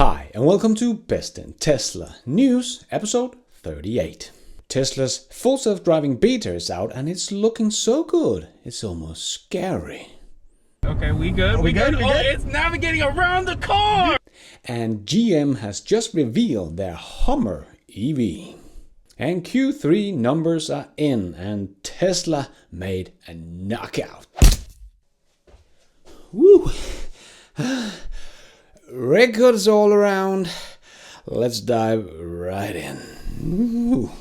Hi and welcome to Best in Tesla News, episode 38. Tesla's full self-driving beta is out and it's looking so good, it's almost scary. Okay, we good? We good? It's navigating around the car! And GM has just revealed their Hummer EV. And Q3 numbers are in and Tesla made a knockout. Woo! Records all around. Let's dive right in. Ooh.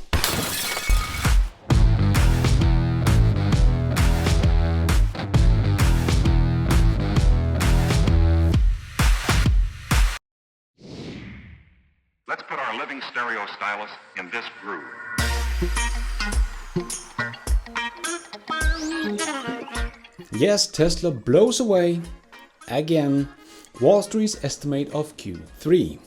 Let's put our living stereo stylus in this groove. Yes, Tesla blows away again Wall Street's estimate of Q3.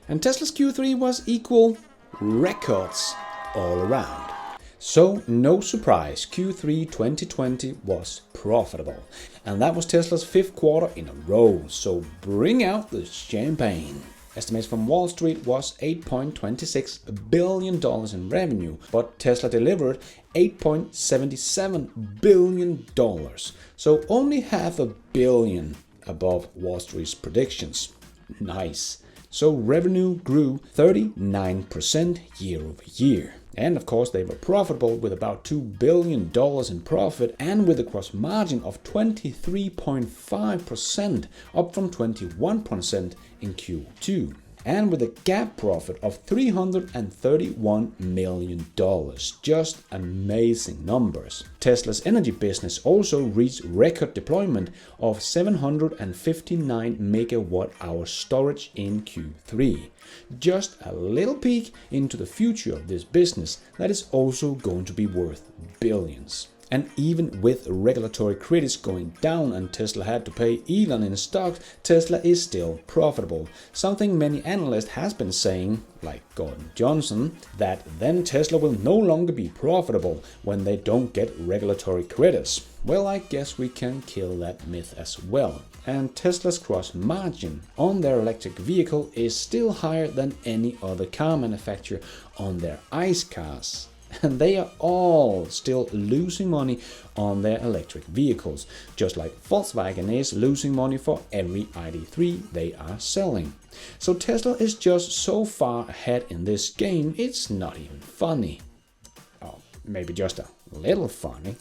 And Tesla's Q3 was equal records all around. So no surprise, Q3 2020 was profitable. And that was Tesla's 5th quarter in a row, so bring out the champagne. Estimates from Wall Street was $8.26 billion in revenue, but Tesla delivered $8.77 billion. So only $500 million above Wall Street's predictions. Nice. So revenue grew 39% year over year. And of course they were profitable with about $2 billion in profit and with a gross margin of 23.5%, up from 21% in Q2. And with a GAAP profit of $331 million. Just amazing numbers. Tesla's energy business also reached record deployment of 759 megawatt-hour storage in Q3. Just a little peek into the future of this business that is also going to be worth billions. And even with regulatory credits going down and Tesla had to pay Elon in stocks, Tesla is still profitable. Something many analysts has been saying, like Gordon Johnson, that then Tesla will no longer be profitable when they don't get regulatory credits. Well, I guess we can kill that myth as well. And Tesla's gross margin on their electric vehicle is still higher than any other car manufacturer on their ICE cars. And they are all still losing money on their electric vehicles, just like Volkswagen is losing money for every ID3 they are selling. So Tesla is just so far ahead in this game, it's not even funny. Oh, maybe just a little funny.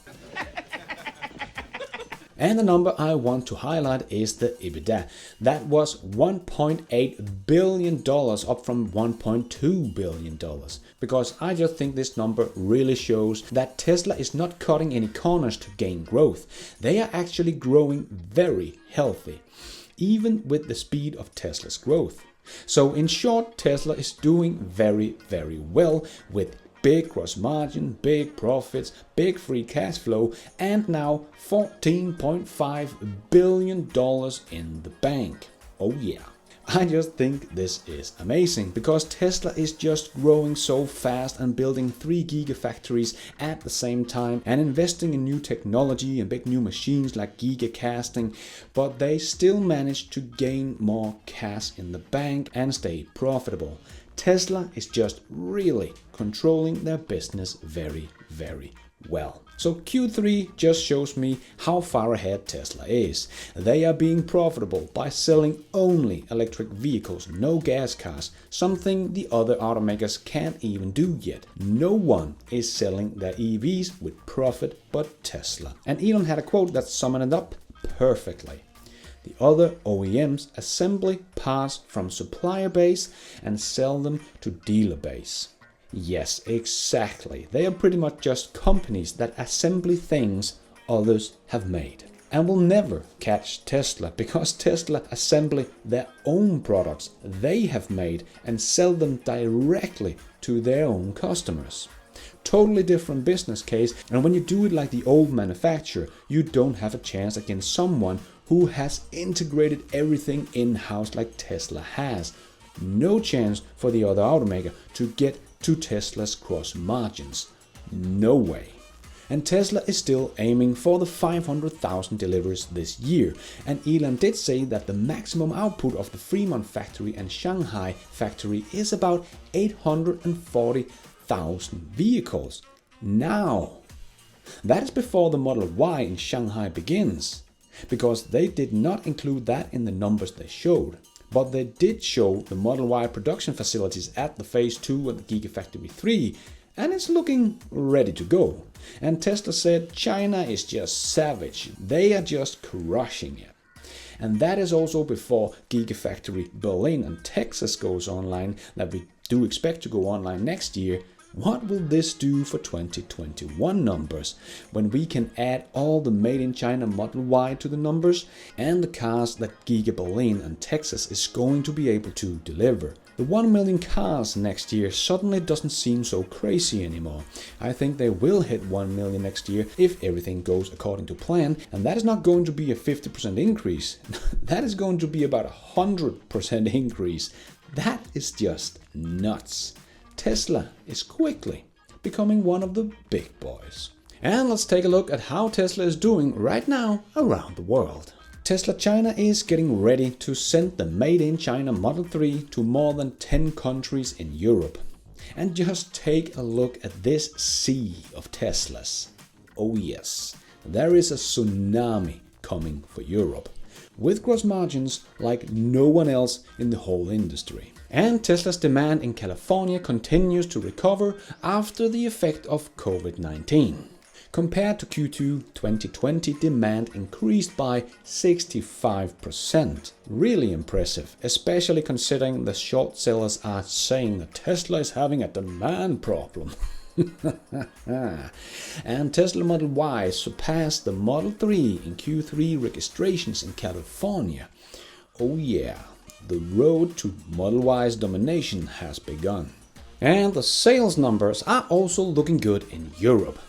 And the number I want to highlight is the EBITDA. That was $1.8 billion, up from $1.2 billion. Because I just think this number really shows that Tesla is not cutting any corners to gain growth. They are actually growing very healthy, even with the speed of Tesla's growth. So in short, Tesla is doing very, very well with big gross margin, big profits, big free cash flow, and now $14.5 billion in the bank. Oh yeah. I just think this is amazing because Tesla is just growing so fast and building 3 gigafactories at the same time and investing in new technology and big new machines like gigacasting, but they still manage to gain more cash in the bank and stay profitable. Tesla is just really controlling their business very, very well. So Q3 just shows me how far ahead Tesla is. They are being profitable by selling only electric vehicles, no gas cars, something the other automakers can't even do yet. No one is selling their EVs with profit but Tesla. And Elon had a quote that summed it up perfectly. The other OEMs assembly parts from supplier base and sell them to dealer base. Yes, exactly. They are pretty much just companies that assemble things others have made. And will never catch Tesla because Tesla assemble their own products they have made and sell them directly to their own customers. Totally different business case, and when you do it like the old manufacturer, you don't have a chance against someone who has integrated everything in-house like Tesla has. No chance for the other automaker to get to Tesla's gross margins. No way. And Tesla is still aiming for the 500,000 deliveries this year. And Elon did say that the maximum output of the Fremont factory and Shanghai factory is about 840,000 vehicles. Now, that is before the Model Y in Shanghai begins, because they did not include that in the numbers they showed. But they did show the Model Y production facilities at the Phase 2 and the Gigafactory 3, and it's looking ready to go. And Tesla said China is just savage, they are just crushing it. And that is also before Gigafactory Berlin and Texas goes online, that we do expect to go online next year. What will this do for 2021 numbers, when we can add all the made in China Model Y to the numbers and the cars that Giga Berlin and Texas is going to be able to deliver? The 1 million cars next year suddenly doesn't seem so crazy anymore. I think they will hit 1 million next year if everything goes according to plan, and that is not going to be a 50% increase. That is going to be about a 100% increase. That is just nuts. Tesla is quickly becoming one of the big boys. And let's take a look at how Tesla is doing right now around the world. Tesla China is getting ready to send the Made in China Model 3 to more than 10 countries in Europe. And just take a look at this sea of Teslas. Oh yes, there is a tsunami coming for Europe, with gross margins like no one else in the whole industry. And Tesla's demand in California continues to recover after the effect of COVID-19. Compared to Q2 2020, demand increased by 65%. Really impressive, especially considering the short sellers are saying that Tesla is having a demand problem. And Tesla Model Y surpassed the Model 3 in Q3 registrations in California. Oh yeah, the road to Model Y's domination has begun. And the sales numbers are also looking good in Europe.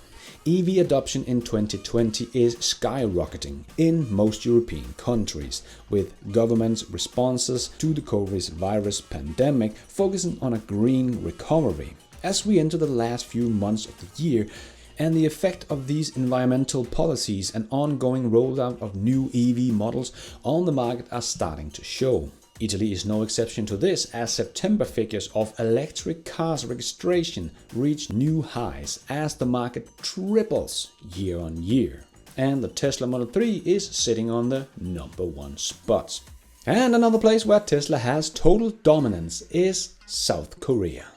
EV adoption in 2020 is skyrocketing in most European countries, with governments' responses to the COVID-19 pandemic focusing on a green recovery. As we enter the last few months of the year, and the effect of these environmental policies and ongoing rollout of new EV models on the market are starting to show. Italy is no exception to this, as September figures of electric cars registration reach new highs as the market triples year on year. And the Tesla Model 3 is sitting on the #1 spot. And another place where Tesla has total dominance is South Korea.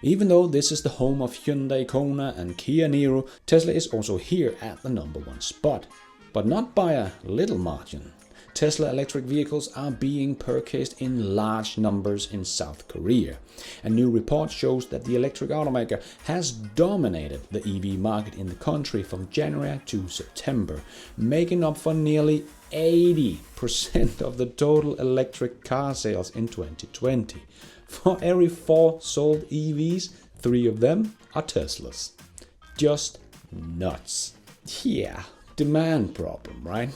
Even though this is the home of Hyundai Kona and Kia Niro, Tesla is also here at the #1 spot, but not by a little margin. Tesla electric vehicles are being purchased in large numbers in South Korea. A new report shows that the electric automaker has dominated the EV market in the country from January to September, making up for nearly 80% of the total electric car sales in 2020. For every 4 sold EVs, 3 of them are Teslas. Just nuts. Yeah, demand problem, right?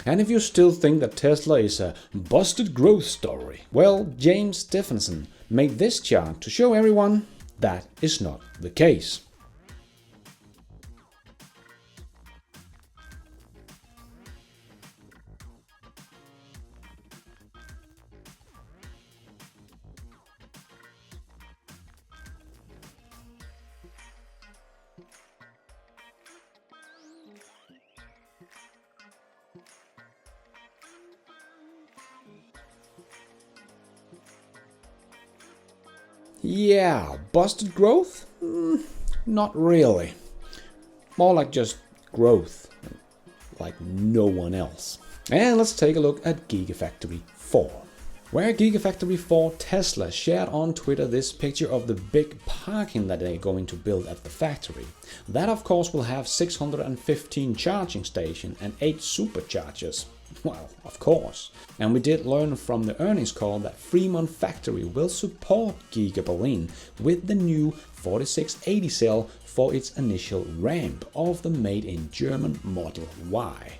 And if you still think that Tesla is a busted growth story, well, James Stephenson made this chart to show everyone that is not the case. Yeah, busted growth? Not really. More like just growth, like no one else. And let's take a look at Gigafactory 4. Where Gigafactory 4 Tesla shared on Twitter this picture of the big parking that they're going to build at the factory. That of course will have 615 charging stations and 8 superchargers. Well, of course. And we did learn from the earnings call that Fremont factory will support Giga Berlin with the new 4680 cell for its initial ramp of the made in German Model Y.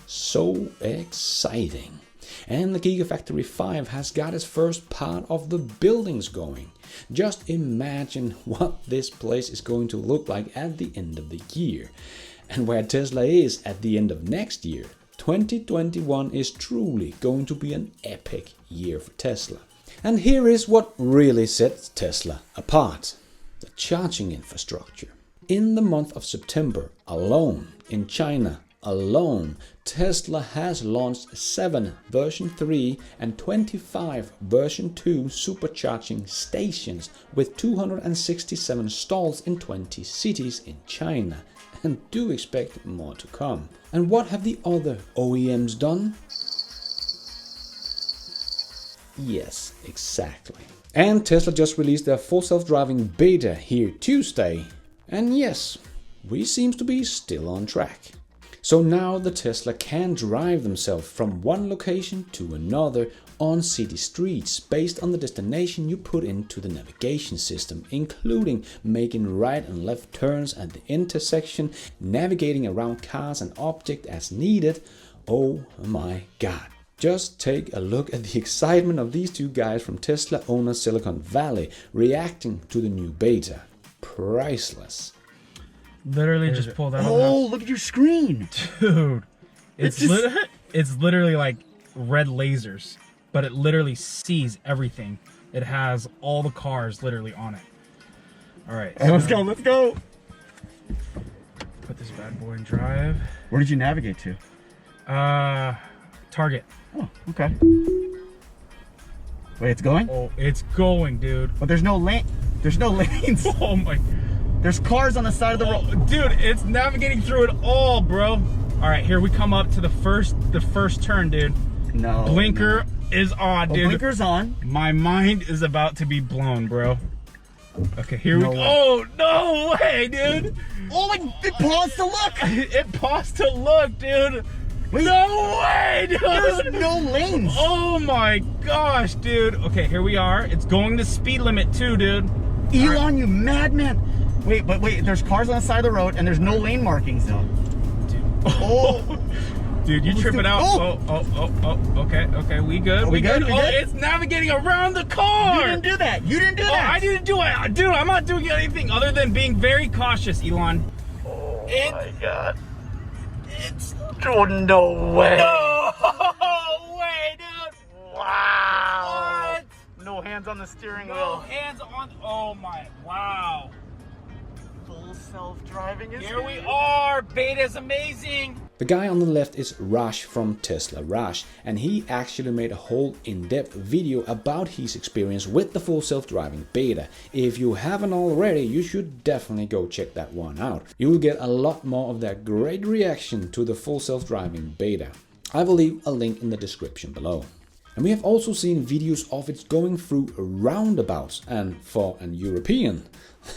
So exciting. And the Gigafactory 5 has got its first part of the buildings going. Just imagine what this place is going to look like at the end of the year. And where Tesla is at the end of next year, 2021 is truly going to be an epic year for Tesla. And here is what really sets Tesla apart: the charging infrastructure. In the month of September alone, in China alone, Tesla has launched 7 version 3 and 25 version 2 supercharging stations with 267 stalls in 20 cities in China, and do expect more to come. And what have the other OEMs done? Yes, exactly. And Tesla just released their full self-driving beta here Tuesday. And yes, we seem to be still on track. So now the Tesla can drive themselves from one location to another on city streets based on the destination you put into the navigation system, including making right and left turns at the intersection, navigating around cars and objects as needed. Oh my god. Just take a look at the excitement of these two guys from Tesla owner Silicon Valley reacting to the new beta. Priceless. Literally just pull that up. Oh, look at your screen. Dude. It's literally like red lasers, but it literally sees everything. It has all the cars literally on it. All right. So let's go, let's go. Put this bad boy in drive. Where did you navigate to? Target. Oh, okay. Wait, it's going? Oh, it's going, dude. But there's no lane. There's no lanes. Oh my. There's cars on the side of the road. Dude, it's navigating through it all, bro. All right, here we come up to the first turn, dude. No. Blinker is on, dude. Blinker's on. My mind is about to be blown, bro. Okay, here No we go. way. Oh, no way, dude. Oh, it paused to look. It paused to look, dude. Wait. No way, dude. There's no lanes. Oh my gosh, dude. Okay, here we are. It's going the speed limit too, dude. Elon, you madman. Wait, but wait, there's cars on the side of the road and there's no lane markings though. Dude. Oh. Dude, you tripping out. Oh. Okay, we good. We good? We Oh, good? it's navigating around the car. You didn't do that. You didn't do Oh, that. I didn't do it. Dude, I'm not doing anything other than being very cautious, Elon. Oh my god. It's oh no way. No way, dude. Wow. What? No hands on the steering No wheel. hands on. Oh my, wow. Full self-driving is Here we are. Beta's amazing. The guy on the left is Raj from Tesla Raj, and he actually made a whole in-depth video about his experience with the full self-driving beta. If you haven't already, you should definitely go check that one out. You will get a lot more of that great reaction to the full self-driving beta. I will leave a link in the description below. And we have also seen videos of it going through roundabouts, and for an European,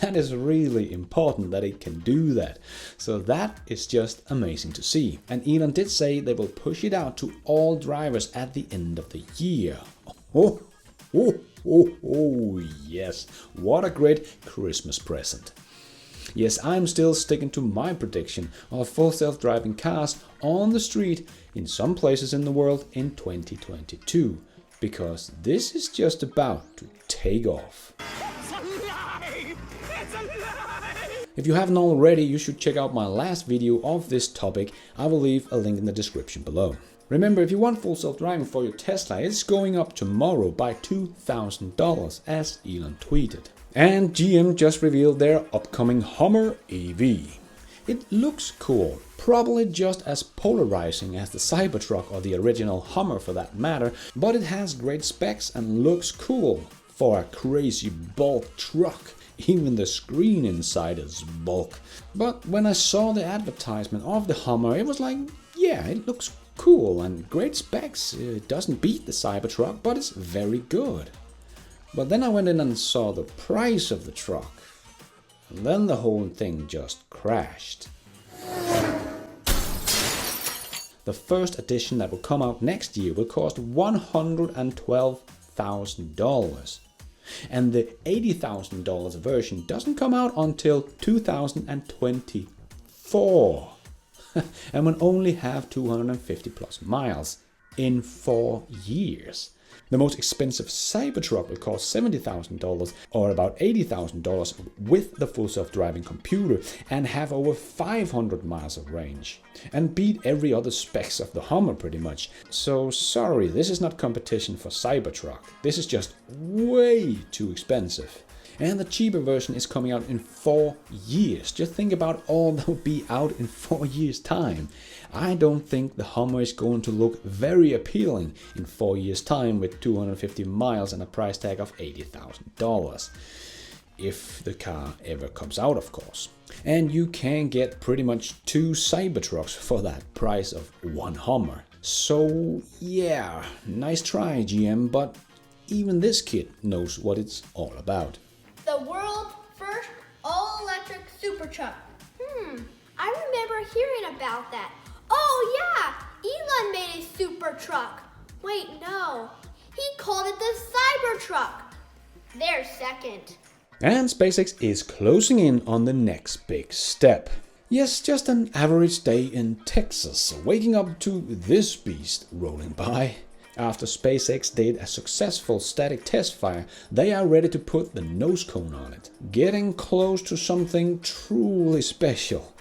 that is really important that it can do that. So that is just amazing to see. And Elon did say they will push it out to all drivers at the end of the year. Oh, yes, what a great Christmas present. Yes, I'm still sticking to my prediction of full self-driving cars on the street in some places in the world in 2022, because this is just about to take off. It's a lie! It's a lie! If you haven't already, you should check out my last video of this topic. I will leave a link in the description below. Remember, if you want full self-driving for your Tesla, it's going up tomorrow by $2,000, as Elon tweeted. And GM just revealed their upcoming Hummer EV. It looks cool, probably just as polarizing as the Cybertruck or the original Hummer for that matter, but it has great specs and looks cool for a crazy bulk truck. Even the screen inside is bulk. But when I saw the advertisement of the Hummer, it was like, yeah, it looks cool and great specs. It doesn't beat the Cybertruck, but it's very good. But then I went in and saw the price of the truck, and then the whole thing just crashed. The first edition that will come out next year will cost $112,000. And the $80,000 version doesn't come out until 2024. And will only have 250 plus miles. in 4 years. The most expensive Cybertruck will cost $70,000 or about $80,000 with the full self-driving computer and have over 500 miles of range and beat every other specs of the Hummer pretty much. So sorry, this is not competition for Cybertruck. This is just way too expensive. And the cheaper version is coming out in 4 years. Just think about all that will be out in 4 years' time. I don't think the Hummer is going to look very appealing in 4 years' time with 250 miles and a price tag of $80,000. If the car ever comes out, of course. And you can get pretty much 2 Cybertrucks for that price of 1 Hummer. So yeah, nice try GM, but even this kid knows what it's all about. The world's first all-electric super truck. I remember hearing about that. Oh yeah, Elon made a super truck. Wait, no, he called it the Cybertruck. They're second. And SpaceX is closing in on the next big step. Yes, just an average day in Texas, waking up to this beast rolling by. After SpaceX did a successful static test fire, they are ready to put the nose cone on it. Getting close to something truly special.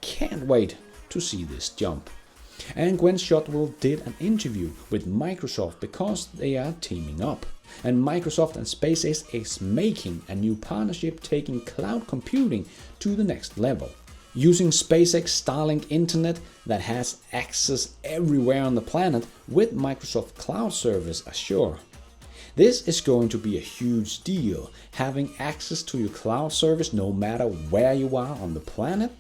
Can't wait to see this jump. And Gwen Shotwell did an interview with Microsoft because they are teaming up. And Microsoft and SpaceX is making a new partnership taking cloud computing to the next level. Using SpaceX Starlink internet that has access everywhere on the planet with Microsoft Cloud Service Azure. This is going to be a huge deal, having access to your cloud service no matter where you are on the planet.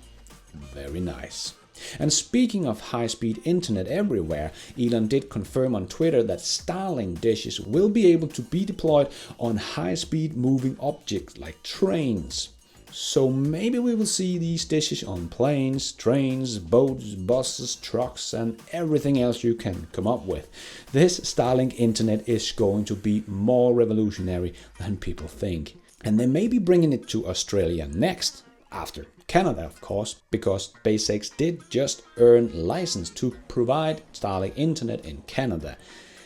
Very nice. And speaking of high-speed internet everywhere, Elon did confirm on Twitter that Starlink dishes will be able to be deployed on high-speed moving objects like trains. So maybe we will see these dishes on planes, trains, boats, buses, trucks and everything else you can come up with. This Starlink internet is going to be more revolutionary than people think. And they may be bringing it to Australia next, after Canada of course, because SpaceX did just earn license to provide Starlink internet in Canada.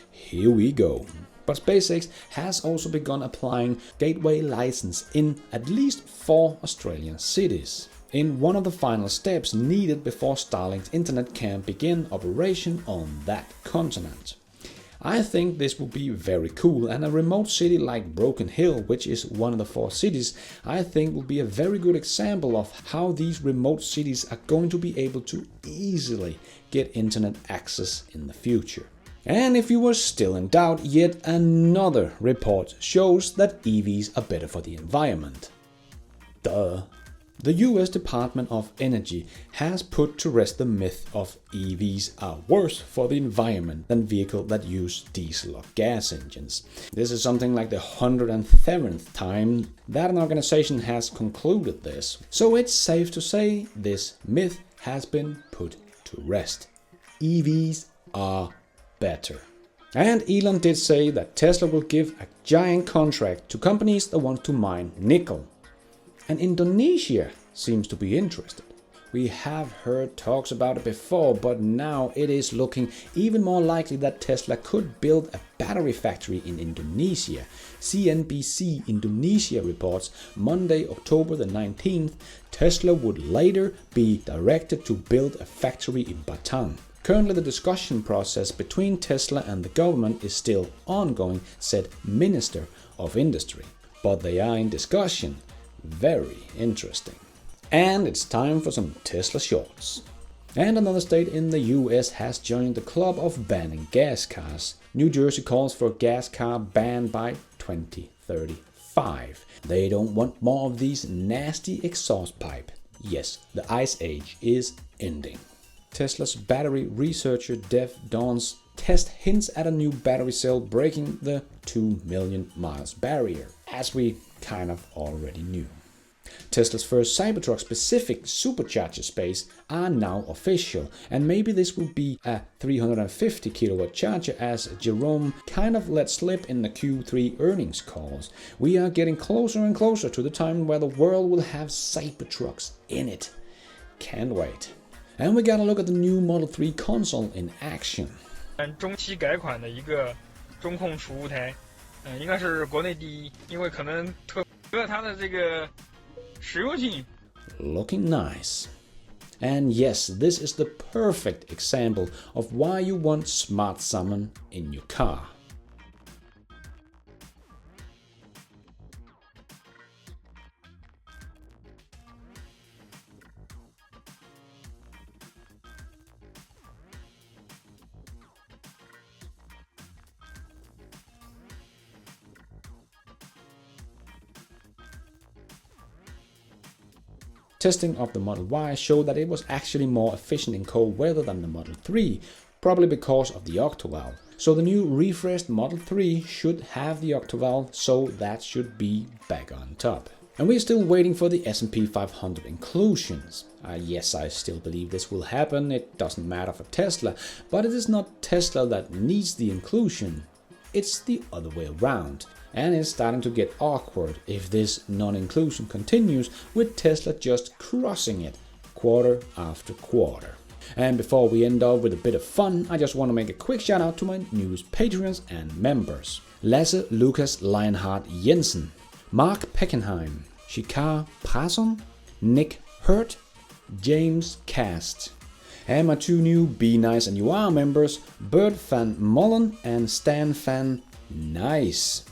Here we go. But SpaceX has also begun applying gateway license in at least 4 Australian cities, in one of the final steps needed before Starlink's internet can begin operation on that continent. I think this will be very cool, and a remote city like Broken Hill, which is one of the 4 cities, I think will be a very good example of how these remote cities are going to be able to easily get internet access in the future. And if you were still in doubt, yet another report shows that EVs are better for the environment. Duh. The US Department of Energy has put to rest the myth of EVs are worse for the environment than vehicles that use diesel or gas engines. This is something like the 107th time that an organization has concluded this. So it's safe to say this myth has been put to rest. EVs are better. And Elon did say that Tesla will give a giant contract to companies that want to mine nickel. And Indonesia seems to be interested. We have heard talks about it before, but now it is looking even more likely that Tesla could build a battery factory in Indonesia. CNBC Indonesia reports Monday, October the 19th, Tesla would later be directed to build a factory in Batam. Currently the discussion process between Tesla and the government is still ongoing, said Minister of Industry. But they are in discussion. Very interesting. And it's time for some Tesla shorts. And another state in the US has joined the club of banning gas cars. New Jersey calls for a gas car ban by 2035. They don't want more of these nasty exhaust pipe. Yes, the ice age is ending. Tesla's battery researcher Dev Dawn's test hints at a new battery cell breaking the 2 million miles barrier, as we kind of already knew. Tesla's first Cybertruck specific supercharger space are now official, and maybe this will be a 350 kilowatt charger, as Jerome kind of let slip in the Q3 earnings calls. We are getting closer and closer to the time where the world will have Cybertrucks in it. Can't wait. And we gotta look at the new Model 3 console in action. 中期改款的一个中控储物台，应该是国内第一，因为可能特别它的这个实用性。Looking nice. And yes, this is the perfect example of why you want Smart Summon in your car. Testing of the Model Y showed that it was actually more efficient in cold weather than the Model 3, probably because of the octovalve. So the new refreshed Model 3 should have the octovalve, so that should be back on top. And we're still waiting for the S&P 500 inclusions. Yes, I still believe this will happen, it doesn't matter for Tesla, but it is not Tesla that needs the inclusion, it's the other way around. And it's starting to get awkward if this non-inclusion continues, with Tesla just crushing it quarter after quarter. And before we end off with a bit of fun, I just want to make a quick shout out to my newest Patreons and members. Lasse Lukas Lionheart Jensen, Mark Peckenheim, Shikar Prason, Nick Hurt, James Cast. And my two new Be Nice and You Are members, Bert van Mollen and Stan van Nice.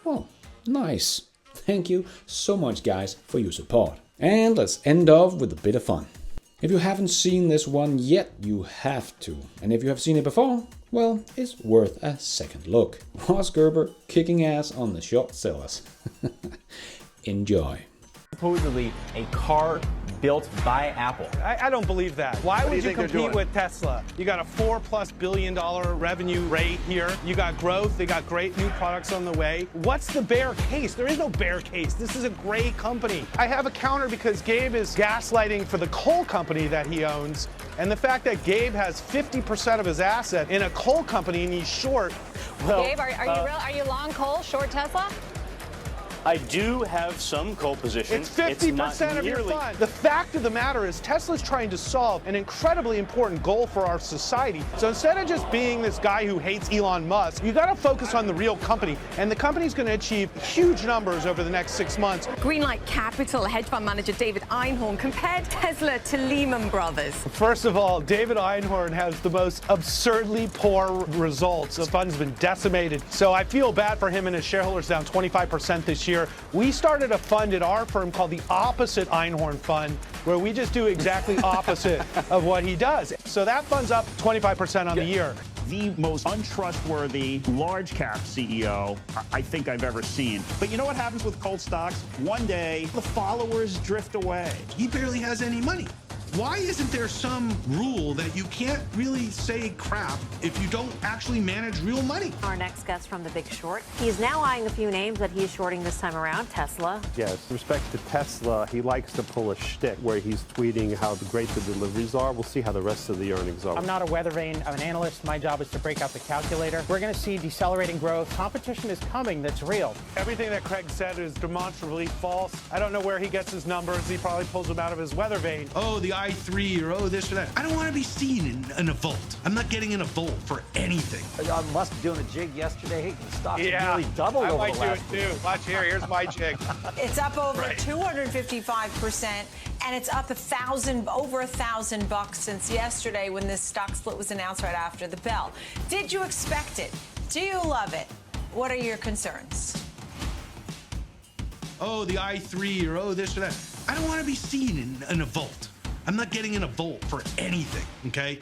Oh, nice. Thank you so much, guys, for your support. And let's end off with a bit of fun. If you haven't seen this one yet, you have to. And if you have seen it before, well, it's worth a second look. Was Gerber kicking ass on the short sellers? Enjoy. Supposedly a car built by Apple. I don't believe that. Why would you compete with Tesla? You got a $4+ billion revenue rate here. You got growth. They got great new products on the way. What's the bear case? There is no bear case. This is a great company. I have a counter because Gabe is gaslighting for the coal company that he owns. And the fact that Gabe has 50% of his asset in a coal company and he's short. Well, Gabe, are you real? Are you long coal, short Tesla? I do have some coal positions. It's 50% of your fund. The fact of the matter is Tesla's trying to solve an incredibly important goal for our society. So instead of just being this guy who hates Elon Musk, you got to focus on the real company. And the company's going to achieve huge numbers over the next 6 months. Greenlight Capital hedge fund manager David Einhorn compared Tesla to Lehman Brothers. First of all, David Einhorn has the most absurdly poor results. The fund's been decimated. So I feel bad for him and his shareholders, down 25% this year. We started a fund at our firm called the Opposite Einhorn Fund, where we just do exactly opposite of what he does. So that fund's up 25% on the year. The most untrustworthy large cap CEO I think I've ever seen. But you know what happens with coal stocks? One day, the followers drift away. He barely has any money. Why isn't there some rule that you can't really say crap if you don't actually manage real money? Our next guest from The Big Short. He's now eyeing a few names that he's shorting this time around. Tesla. Yes, with respect to Tesla, he likes to pull a shtick where he's tweeting how great the deliveries are. We'll see how the rest of the earnings are. I'm not a weather vane. I'm an analyst. My job is to break out the calculator. We're going to see decelerating growth. Competition is coming that's real. Everything that Craig said is demonstrably false. I don't know where he gets his numbers. He probably pulls them out of his weather vane. Oh, the i3 or oh, this or that. I don't want to be seen in a vault. I'm not getting in a vault for anything. Musk doing a jig yesterday. The stock nearly doubled over the last week. I might do it too. Watch here. Here's my jig. It's up over 255%, and it's up over $1,000 since yesterday when this stock split was announced right after the bell. Did you expect it? Do you love it? What are your concerns? Oh, the i3 or oh, this or that. I don't want to be seen in a vault. I'm not getting in a vault for anything, okay?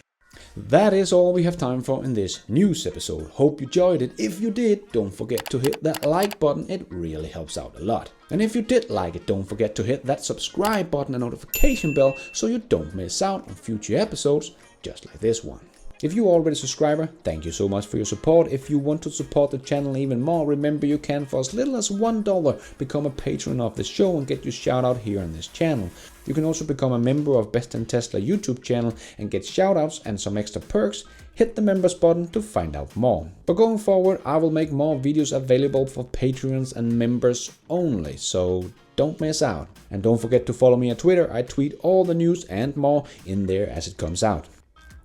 That is all we have time for in this news episode. Hope you enjoyed it. If you did, don't forget to hit that like button. It really helps out a lot. And if you did like it, don't forget to hit that subscribe button and notification bell so you don't miss out on future episodes just like this one. If you're already a subscriber, thank you so much for your support. If you want to support the channel even more, remember you can, for as little as $1, become a patron of the show and get your shout out here on this channel. You can also become a member of Best in Tesla YouTube channel and get shout outs and some extra perks. Hit the members button to find out more. But going forward, I will make more videos available for Patreons and members only, so don't miss out. And don't forget to follow me on Twitter. I tweet all the news and more in there as it comes out.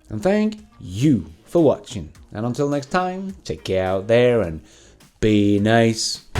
And thank you for watching. And until next time, take care out there and be nice.